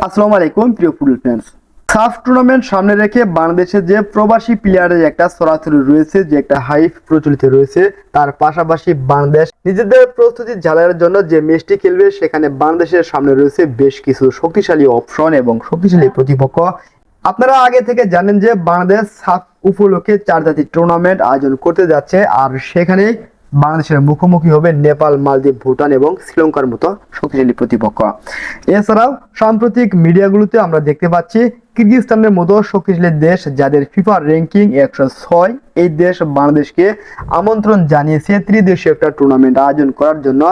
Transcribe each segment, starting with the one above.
আসসালামু আলাইকুম প্রিয় ফুটবল ফ্যান্স। সাফ টুর্নামেন্ট সামনে রেখে বাংলাদেশে যে প্রবাসী প্লেয়ারের একটা সরাসরি রয়েছে, যে একটা হাইপ প্রচলিত রয়েছে, তার পাশাপাশি বাংলাদেশ নিজেদের প্রস্তুতি ঝালাইয়ের জন্য যে ম্যাচটি খেলবে সেখানে বাংলাদেশের সামনে রয়েছে বেশ কিছু শক্তিশালী অপশন এবং শক্তিশালী প্রতিপক্ষ। আপনারা আগে থেকে জানেন যে বাংলাদেশ সাফ উপলক্ষে 4 জাতির টুর্নামেন্ট আয়োজন করতে যাচ্ছে, আর সেখানে বাংলাদেশের মুখোমুখি হবে নেপাল, মালদ্বীপ, ভুটান এবং শ্রীলঙ্কার মতো শক্তিশালী প্রতিপক্ষ। এছাড়াও সাম্প্রতিক মিডিয়াগুলোতে আমরা দেখতে পাচ্ছি কিরগিজস্তানের মতো শক্তিশালী দেশ, যাদের ফিফা র্যাঙ্কিং 106, এই দেশ বাংলাদেশকে আমন্ত্রণ জানিয়েছে ত্রিদেশীয় একটা টুর্নামেন্ট আয়োজন করার জন্য।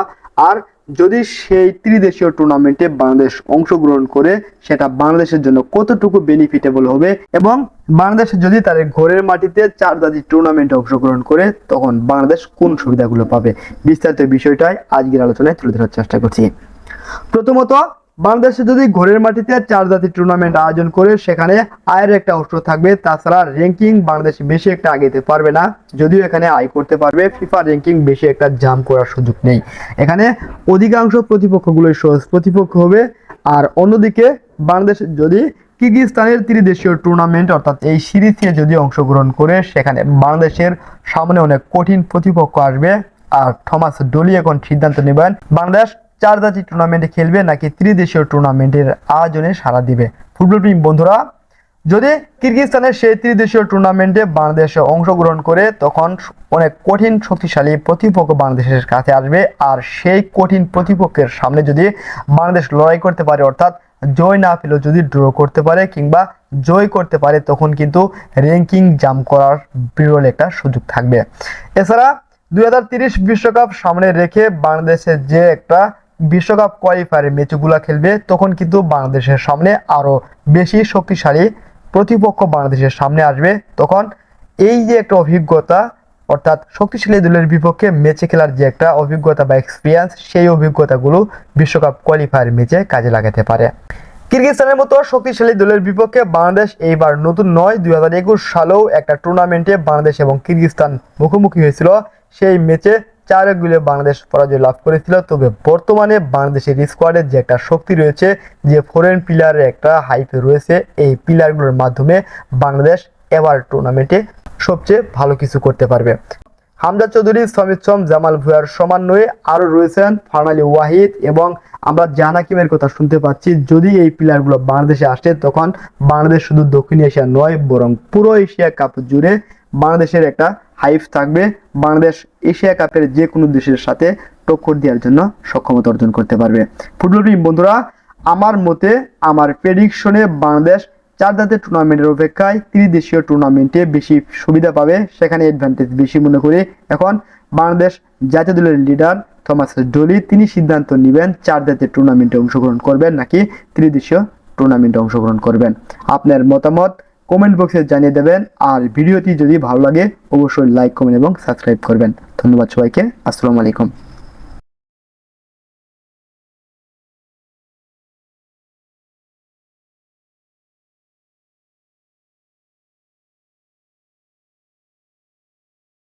আর যদি সেই ত্রিদেশীয় টুর্নামেন্টে বাংলাদেশ অংশগ্রহণ করে, সেটা বাংলাদেশের জন্য কতটুকু বেনিফিটেবল হবে এবং বাংলাদেশ যদি তার ঘরের মাটিতে 4 জাতির টুর্নামেন্টে অংশগ্রহণ করে, তখন বাংলাদেশ কোন সুবিধাগুলো পাবে, বিস্তারিত বিষয়টাই আজকের আলোচনায় তুলে ধরার চেষ্টা করছি। প্রথমত, বাংলাদেশে যদি ঘরের মাটিতে 4 জাতির টুর্নামেন্ট আয়োজন করে, সেখানে আয়ের একটা অংশ থাকবে। তাছাড়া র্যাঙ্কিং বাংলাদেশ বেশি একটা আগাইতে পারবে না, যদিও এখানে আয় করতে পারবে। ফিফা র্যাঙ্কিং বেশি একটা জাম্প করার সুযোগ নেই। এখানে অধিকাংশ প্রতিপক্ষগুলোই সহজ প্রতিপক্ষ হবে। আর অন্যদিকে বাংলাদেশ যদি কিরগিজস্তানের ত্রিদেশীয় টুর্নামেন্ট অর্থাৎ এই সিরিজে যদি অংশগ্রহণ করে, সেখানে বাংলাদেশের সামনে অনেক কঠিন প্রতিপক্ষ আসবে। আর থমাস ডলি এখন সিদ্ধান্ত নেবেন বাংলাদেশ 4 জাতির টুর্নামেন্টে খেলবে নাকি ত্রিদেশীয় টুর্নামেন্টের আয়োজনে সাড়া দিবে। ফুটবল প্রেমী বন্ধুরা, যদি কিরগিজস্তানের সেই ত্রিদেশীয় টুর্নামেন্টে বাংলাদেশে অংশগ্রহণ করে, তখন অনেক কঠিন শক্তিশালী প্রতিপক্ষ বাংলাদেশের কাছে আসবে। আর সেই কঠিন প্রতিপক্ষের সামনে যদি বাংলাদেশ লড়াই করতে পারে, অর্থাৎ জয় না পেলেও যদি ড্র করতে পারে কিংবা জয় করতে পারে, তখন কিন্তু র্যাঙ্কিং জাম্প করার বিরল একটা সুযোগ থাকবে। এছাড়া 2030 বিশ্বকাপ সামনে রেখে বাংলাদেশের যে একটা বিশ্বকাপ কোয়ালিফায়ারের ম্যাচগুলো খেলবে, তখন কিন্তু বাংলাদেশের সামনে আরো বেশি শক্তিশালী প্রতিপক্ষ বাংলাদেশের সামনে আসবে। তখন এই যে একটা অভিজ্ঞতা, অর্থাৎ শক্তিশালী দলের বিপক্ষে ম্যাচে খেলার যে একটা অভিজ্ঞতা বা এক্সপিরিয়েন্স, সেই অভিজ্ঞতাগুলো বিশ্বকাপ কোয়ালিফায়ার ম্যাচে কাজে লাগাতে পারে। কিরগিজস্তানের মতো শক্তিশালী দলের বিপক্ষে বাংলাদেশ এইবার নতুন নয়, 2021 সালেও একটা টুর্নামেন্টে বাংলাদেশ এবং কিরগিজস্তান মুখোমুখি হয়েছিল। সেই ম্যাচে 4 গোলে বাংলাদেশ পরাজয় লাভ করেছিল। তবে বর্তমানে বাংলাদেশের স্কোয়াডের যে একটা শক্তি রয়েছে, যে ফরেন প্লেয়ারের একটা হাইপ রয়েছে, এই প্লেয়ারগুলোর মাধ্যমে বাংলাদেশ এবার টুর্নামেন্টে সবচেয়ে ভালো কিছু করতে পারবে। হামজা চৌধুরী, সমিত সোম, জামাল ভুঁইয়ার সমন্বয়ে আরও রয়েছেন ফারহান ওয়াহিদ এবং আমরা জান হাকিমের কথা শুনতে পাচ্ছি। যদি এই প্লেয়ারগুলো বাংলাদেশে আসে, তখন বাংলাদেশ শুধু দক্ষিণ এশিয়া নয়, বরং পুরো এশিয়া কাপ জুড়ে বাংলাদেশের একটা হাইপ থাকবে। বাংলাদেশ এশিয়া কাপের যে কোনো দেশের সাথে টক্কর দেওয়ার জন্য সক্ষমতা অর্জন করতে পারবে। ফুটবল প্রেমী বন্ধুরা, আমার মতে, আমার প্রেডিকশনে বাংলাদেশ 4 জাতির টুর্নামেন্টের অপেক্ষায় ত্রিদেশীয় টুর্নামেন্টে বেশি সুবিধা পাবে, সেখানে অ্যাডভান্টেজ বেশি মনে করি। এখন বাংলাদেশ জাতীয় দলের লিডার থমাস ডলি তিনি সিদ্ধান্ত নেবেন 4 জাতির টুর্নামেন্টে অংশগ্রহণ করবেন নাকি ত্রিদেশীয় টুর্নামেন্টে অংশগ্রহণ করবেন। আপনার মতামত কমেন্ট বক্সে জানিয়ে দেবেন। আর ভিডিওটি যদি ভালো লাগে অবশ্যই লাইক, কমেন্ট এবং সাবস্ক্রাইব করবেন। ধন্যবাদ সবাইকে। আসসালামু আলাইকুম।